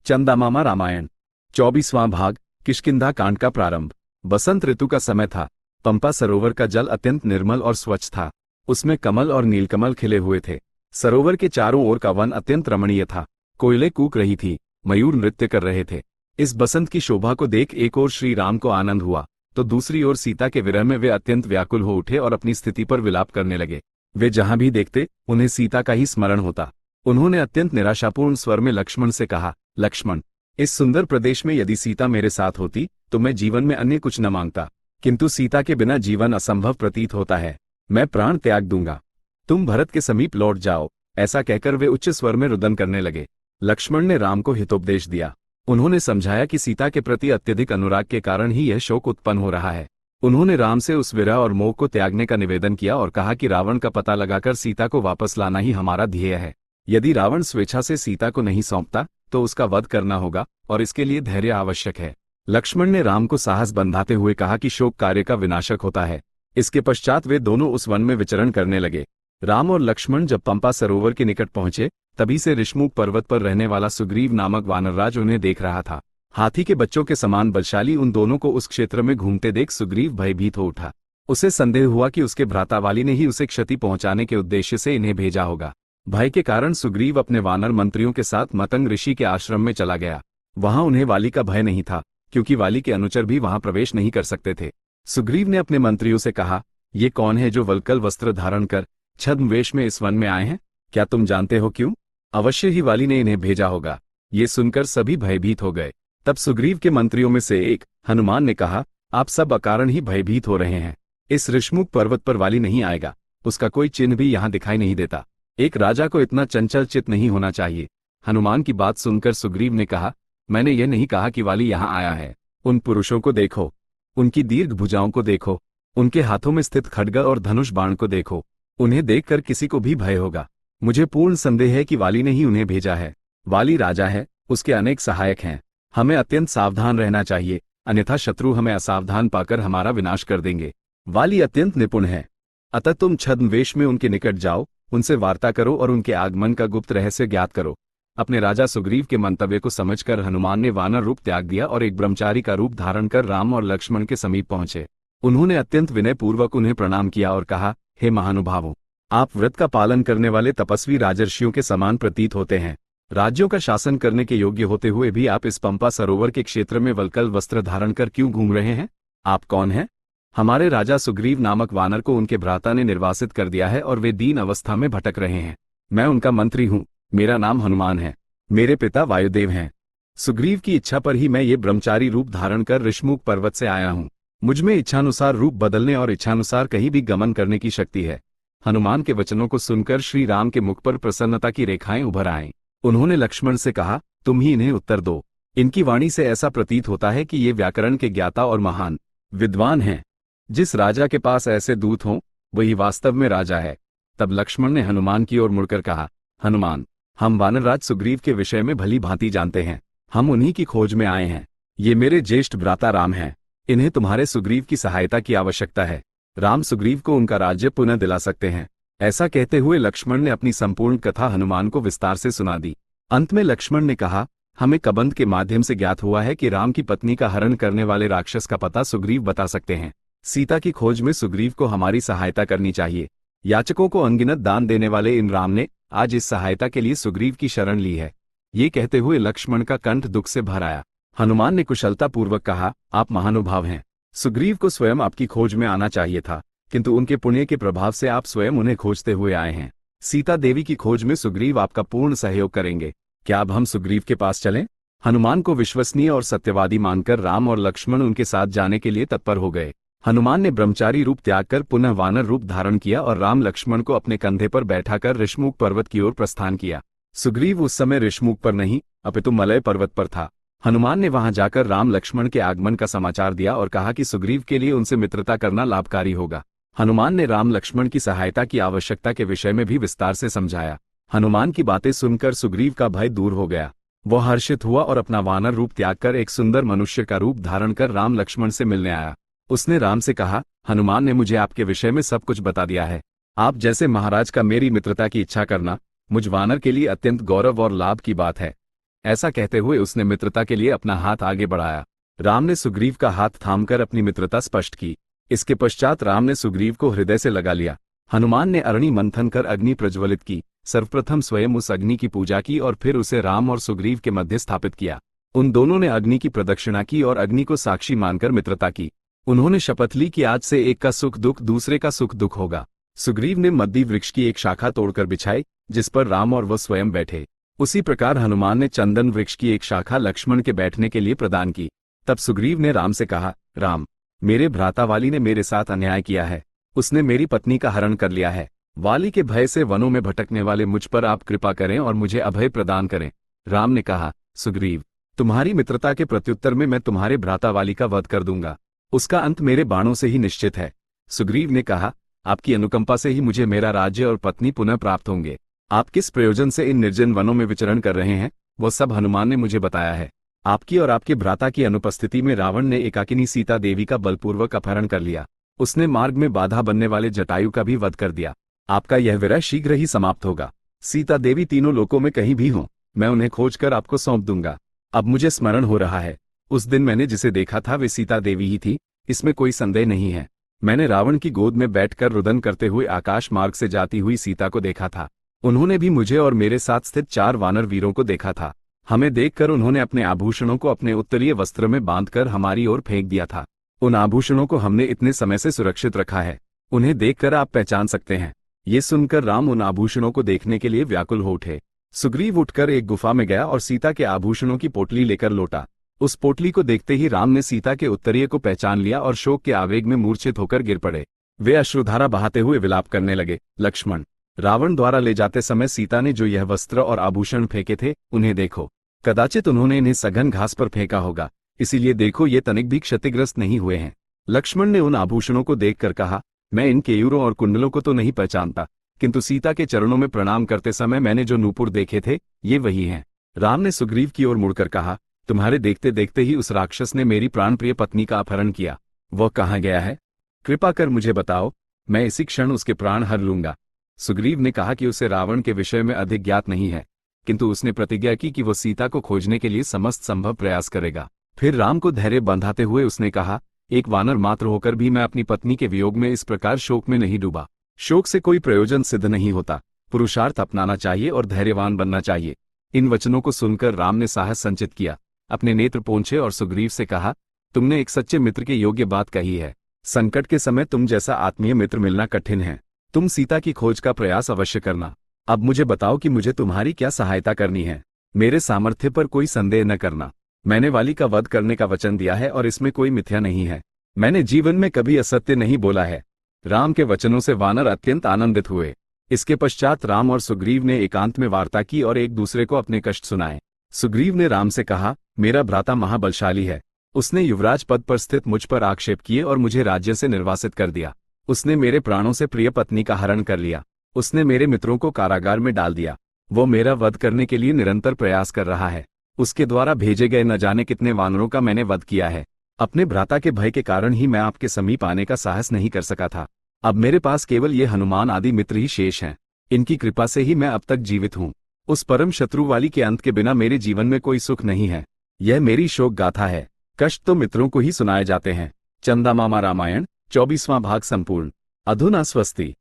चंदामामा रामायण 24वां भाग। किष्किंधा कांड का प्रारंभ। बसंत ऋतु का समय था। पंपा सरोवर का जल अत्यंत निर्मल और स्वच्छ था। उसमें कमल और नीलकमल खिले हुए थे। सरोवर के चारों ओर का वन अत्यंत रमणीय था। कोयलें कूक रही थी, मयूर नृत्य कर रहे थे। इस बसंत की शोभा को देख एक ओर श्री राम को आनंद हुआ तो दूसरी ओर सीता के विरह में वे अत्यंत व्याकुल हो उठे और अपनी स्थिति पर विलाप करने लगे। वे जहां भी देखते उन्हें सीता का ही स्मरण होता। उन्होंने अत्यंत निराशापूर्ण स्वर में लक्ष्मण से कहा, लक्ष्मण, इस सुंदर प्रदेश में यदि सीता मेरे साथ होती तो मैं जीवन में अन्य कुछ न मांगता, किंतु सीता के बिना जीवन असंभव प्रतीत होता है। मैं प्राण त्याग दूंगा, तुम भरत के समीप लौट जाओ। ऐसा कहकर वे उच्च स्वर में रुदन करने लगे। लक्ष्मण ने राम को हितोपदेश दिया। उन्होंने समझाया कि सीता के प्रति अत्यधिक अनुराग के कारण ही यह शोक उत्पन्न हो रहा है। उन्होंने राम से उस विरह और मोह को त्यागने का निवेदन किया और कहा कि रावण का पता लगाकर सीता को वापस लाना ही हमारा ध्येय है। यदि रावण स्वेच्छा से सीता को नहीं सौंपता तो उसका वध करना होगा और इसके लिए धैर्य आवश्यक है। लक्ष्मण ने राम को साहस बंधाते हुए कहा कि शोक कार्य का विनाशक होता है। इसके पश्चात वे दोनों उस वन में विचरण करने लगे। राम और लक्ष्मण जब पंपा सरोवर के निकट पहुंचे तभी से ऋष्मुक पर्वत पर रहने वाला सुग्रीव नामक वानरराज उन्हें देख रहा था। हाथी के बच्चों के समान बलशाली उन दोनों को उस क्षेत्र में घूमते देख सुग्रीव भयभीत हो उठा। उसे संदेह हुआ कि उसके भ्राता वाली ने ही उसे क्षति पहुंचाने के उद्देश्य से इन्हें भेजा होगा। भय के कारण सुग्रीव अपने वानर मंत्रियों के साथ मतंग ऋषि के आश्रम में चला गया। वहां उन्हें वाली का भय नहीं था, क्योंकि वाली के अनुचर भी वहां प्रवेश नहीं कर सकते थे। सुग्रीव ने अपने मंत्रियों से कहा, ये कौन है जो वल्कल वस्त्र धारण कर छद्म वेश में इस वन में आए हैं? क्या तुम जानते हो क्यों? अवश्य ही वाली ने इन्हें भेजा होगा। ये सुनकर सभी भयभीत हो गए। तब सुग्रीव के मंत्रियों में से एक हनुमान ने कहा, आप सब अकारण ही भयभीत हो रहे हैं। इस ऋष्मुक पर्वत पर वाली नहीं आएगा, उसका कोई चिन्ह भी यहाँ दिखाई नहीं देता। एक राजा को इतना चंचल चित्त नहीं होना चाहिए। हनुमान की बात सुनकर सुग्रीव ने कहा, मैंने यह नहीं कहा कि वाली यहाँ आया है। उन पुरुषों को देखो, उनकी दीर्घ भुजाओं को देखो, उनके हाथों में स्थित खड्ग और धनुष बाण को देखो। उन्हें देखकर किसी को भी भय होगा। मुझे पूर्ण संदेह है कि वाली ने ही उन्हें भेजा है। वाली राजा है, उसके अनेक सहायक हैं। हमें अत्यंत सावधान रहना चाहिए, अन्यथा शत्रु हमें असावधान पाकर हमारा विनाश कर देंगे। वाली अत्यंत निपुण है, अतः तुम छद्म वेश में उनके निकट जाओ, उनसे वार्ता करो और उनके आगमन का गुप्त रहस्य ज्ञात करो। अपने राजा सुग्रीव के मंतव्य को समझकर हनुमान ने वानर रूप त्याग दिया और एक ब्रह्मचारी का रूप धारण कर राम और लक्ष्मण के समीप पहुंचे। उन्होंने अत्यंत विनयपूर्वक उन्हें प्रणाम किया और कहा, हे महानुभावों, आप व्रत का पालन करने वाले तपस्वी राजर्षियों के समान प्रतीत होते हैं। राज्यों का शासन करने के योग्य होते हुए भी आप इस पंपा सरोवर के क्षेत्र में वल्कल वस्त्र धारण कर क्यों घूम रहे हैं? आप कौन हैं? हमारे राजा सुग्रीव नामक वानर को उनके भ्राता ने निर्वासित कर दिया है और वे दीन अवस्था में भटक रहे हैं। मैं उनका मंत्री हूँ। मेरा नाम हनुमान है। मेरे पिता वायुदेव हैं। सुग्रीव की इच्छा पर ही मैं ये ब्रह्मचारी रूप धारण कर ऋष्मुक पर्वत से आया हूँ। मुझमें इच्छानुसार रूप बदलने और इच्छानुसार कहीं भी गमन करने की शक्ति है। हनुमान के वचनों को सुनकर श्री राम के मुख पर प्रसन्नता की रेखाएं उभर आईं। उन्होंने लक्ष्मण से कहा, तुम ही इन्हें उत्तर दो। इनकी वाणी से ऐसा प्रतीत होता है कि ये व्याकरण के ज्ञाता और महान विद्वान हैं। जिस राजा के पास ऐसे दूत हों वही वास्तव में राजा है। तब लक्ष्मण ने हनुमान की ओर मुड़कर कहा, हनुमान, हम वानरराज सुग्रीव के विषय में भली भांति जानते हैं। हम उन्हीं की खोज में आए हैं। ये मेरे ज्येष्ठ भ्राता राम हैं। इन्हें तुम्हारे सुग्रीव की सहायता की आवश्यकता है। राम सुग्रीव को उनका राज्य पुनः दिला सकते हैं। ऐसा कहते हुए लक्ष्मण ने अपनी संपूर्ण कथा हनुमान को विस्तार से सुना दी। अंत में लक्ष्मण ने कहा, हमें कबंध के माध्यम से ज्ञात हुआ है कि राम की पत्नी का हरण करने वाले राक्षस का पता सुग्रीव बता सकते हैं। सीता की खोज में सुग्रीव को हमारी सहायता करनी चाहिए। याचकों को अनगिनत दान देने वाले इन राम ने आज इस सहायता के लिए सुग्रीव की शरण ली है। ये कहते हुए लक्ष्मण का कंठ दुख से भर आया। हनुमान ने कुशलता पूर्वक कहा, आप महानुभाव हैं। सुग्रीव को स्वयं आपकी खोज में आना चाहिए था, किंतु उनके पुण्य के प्रभाव से आप स्वयं उन्हें खोजते हुए आए हैं। सीता देवी की खोज में सुग्रीव आपका पूर्ण सहयोग करेंगे। क्या अब हम सुग्रीव के पास चलें? हनुमान को विश्वसनीय और सत्यवादी मानकर राम और लक्ष्मण उनके साथ जाने के लिए तत्पर हो गए। हनुमान ने ब्रह्मचारी रूप त्याग कर पुनः वानर रूप धारण किया और राम लक्ष्मण को अपने कंधे पर बैठाकर ऋष्मुक पर्वत की ओर प्रस्थान किया। सुग्रीव उस समय ऋष्मुक पर नहीं अपितु मलय पर्वत पर था। हनुमान ने वहां जाकर राम लक्ष्मण के आगमन का समाचार दिया और कहा कि सुग्रीव के लिए उनसे मित्रता करना लाभकारी होगा। हनुमान ने राम लक्ष्मण की सहायता की आवश्यकता के विषय में भी विस्तार से समझाया। हनुमान की बातें सुनकर सुग्रीव का भय दूर हो गया। वह हर्षित हुआ और अपना वानर रूप त्याग कर एक सुंदर मनुष्य का रूप धारण कर राम लक्ष्मण से मिलने आया। उसने राम से कहा, हनुमान ने मुझे आपके विषय में सब कुछ बता दिया है। आप जैसे महाराज का मेरी मित्रता की इच्छा करना मुझ वानर के लिए अत्यंत गौरव और लाभ की बात है। ऐसा कहते हुए उसने मित्रता के लिए अपना हाथ आगे बढ़ाया। राम ने सुग्रीव का हाथ थामकर अपनी मित्रता स्पष्ट की। इसके पश्चात राम ने सुग्रीव को हृदय से लगा लिया। हनुमान ने अरणि मंथन कर अग्नि प्रज्वलित की। सर्वप्रथम स्वयं उस अग्नि की पूजा की और फिर उसे राम और सुग्रीव के मध्य स्थापित किया। उन दोनों ने अग्नि की प्रदक्षिणा की और अग्नि को साक्षी मानकर मित्रता की। उन्होंने शपथ ली कि आज से एक का सुख दुख दूसरे का सुख दुख होगा। सुग्रीव ने मद्दी वृक्ष की एक शाखा तोड़कर बिछाई, जिस पर राम और वह स्वयं बैठे। उसी प्रकार हनुमान ने चंदन वृक्ष की एक शाखा लक्ष्मण के बैठने के लिए प्रदान की। तब सुग्रीव ने राम से कहा, राम, मेरे भ्राता वाली ने मेरे साथ अन्याय किया है। उसने मेरी पत्नी का हरण कर लिया है। वाली के भय से वनों में भटकने वाले मुझ पर आप कृपा करें और मुझे अभय प्रदान करें। राम ने कहा, सुग्रीव, तुम्हारी मित्रता के प्रत्युत्तर में मैं तुम्हारे भ्राता वाली का वध कर दूंगा। उसका अंत मेरे बाणों से ही निश्चित है। सुग्रीव ने कहा, आपकी अनुकंपा से ही मुझे मेरा राज्य और पत्नी पुनः प्राप्त होंगे। आप किस प्रयोजन से इन निर्जन वनों में विचरण कर रहे हैं, वो सब हनुमान ने मुझे बताया है। आपकी और आपके भ्राता की अनुपस्थिति में रावण ने एकाकिनी सीता देवी का बलपूर्वक अपहरण कर लिया। उसने मार्ग में बाधा बनने वाले जटायु का भी वध कर दिया। आपका यह विरह शीघ्र ही समाप्त होगा। सीता देवी तीनों लोकों में कहीं भी हों, मैं उन्हें खोजकर आपको सौंप दूंगा। अब मुझे स्मरण हो रहा है, उस दिन मैंने जिसे देखा था वे सीता देवी ही थी, इसमें कोई संदेह नहीं है। मैंने रावण की गोद में बैठकर रुदन करते हुए आकाश मार्ग से जाती हुई सीता को देखा था। उन्होंने भी मुझे और मेरे साथ स्थित 4 वानर वीरों को देखा था। हमें देखकर उन्होंने अपने आभूषणों को अपने उत्तरीय वस्त्र में बांधकर हमारी ओर फेंक दिया था। उन आभूषणों को हमने इतने समय से सुरक्षित रखा है, उन्हें देखकर आप पहचान सकते हैं। ये सुनकर राम उन आभूषणों को देखने के लिए व्याकुल हो उठे। सुग्रीव उठकर एक गुफा में गया और सीता के आभूषणों की पोटली लेकर लौटा। उस पोटली को देखते ही राम ने सीता के उत्तरीय को पहचान लिया और शोक के आवेग में मूर्छित होकर गिर पड़े। वे अश्रुधारा बहाते हुए विलाप करने लगे। लक्ष्मण, रावण द्वारा ले जाते समय सीता ने जो यह वस्त्र और आभूषण फेंके थे, उन्हें देखो। कदाचित उन्होंने इन्हें सघन घास पर फेंका होगा, इसीलिए देखो ये तनिक भी क्षतिग्रस्त नहीं हुए हैं। लक्ष्मण ने उन आभूषणों को देखकर कहा, मैं इन केयूरों और कुंडलों को तो नहीं पहचानता, किंतु सीता के चरणों में प्रणाम करते समय मैंने जो नूपुर देखे थे, ये वही हैं। राम ने सुग्रीव की ओर मुड़कर कहा, तुम्हारे देखते देखते ही उस राक्षस ने मेरी प्राणप्रिय पत्नी का अपहरण किया। वह कहाँ गया है? कृपा कर मुझे बताओ, मैं इसी क्षण उसके प्राण हर लूंगा। सुग्रीव ने कहा कि उसे रावण के विषय में अधिक ज्ञात नहीं है, किंतु उसने प्रतिज्ञा की कि वह सीता को खोजने के लिए समस्त संभव प्रयास करेगा। फिर राम को धैर्य बंधाते हुए उसने कहा, एक वानर मात्र होकर भी मैं अपनी पत्नी के वियोग में इस प्रकार शोक में नहीं डूबा। शोक से कोई प्रयोजन सिद्ध नहीं होता, पुरुषार्थ अपनाना चाहिए और धैर्यवान बनना चाहिए। इन वचनों को सुनकर राम ने साहस संचित किया, अपने नेत्र पोंछे और सुग्रीव से कहा, तुमने एक सच्चे मित्र के योग्य बात कही है। संकट के समय तुम जैसा आत्मीय मित्र मिलना कठिन है। तुम सीता की खोज का प्रयास अवश्य करना। अब मुझे बताओ कि मुझे तुम्हारी क्या सहायता करनी है। मेरे सामर्थ्य पर कोई संदेह न करना। मैंने वाली का वध करने का वचन दिया है और इसमें कोई मिथ्या नहीं है। मैंने जीवन में कभी असत्य नहीं बोला है। राम के वचनों से वानर अत्यंत आनंदित हुए। इसके पश्चात राम और सुग्रीव ने एकांत में वार्ता की और एक दूसरे को अपने कष्ट सुनाए। सुग्रीव ने राम से कहा, मेरा भ्राता महाबलशाली है। उसने युवराज पद पर स्थित मुझ पर आक्षेप किए और मुझे राज्य से निर्वासित कर दिया। उसने मेरे प्राणों से प्रिय पत्नी का हरण कर लिया। उसने मेरे मित्रों को कारागार में डाल दिया। वो मेरा वध करने के लिए निरंतर प्रयास कर रहा है। उसके द्वारा भेजे गए न जाने कितने वानरों का मैंने वध किया है। अपने भ्राता के भय के कारण ही मैं आपके समीप आने का साहस नहीं कर सका था। अब मेरे पास केवल ये हनुमान आदि मित्र ही शेष हैं। इनकी कृपा से ही मैं अब तक जीवित हूँ। उस परम शत्रु वाली के अंत के बिना मेरे जीवन में कोई सुख नहीं है। यह मेरी शोक गाथा है। कष्ट तो मित्रों को ही सुनाए जाते हैं। चंदा मामा रामायण 24वां भाग संपूर्ण। अधुना स्वस्ति।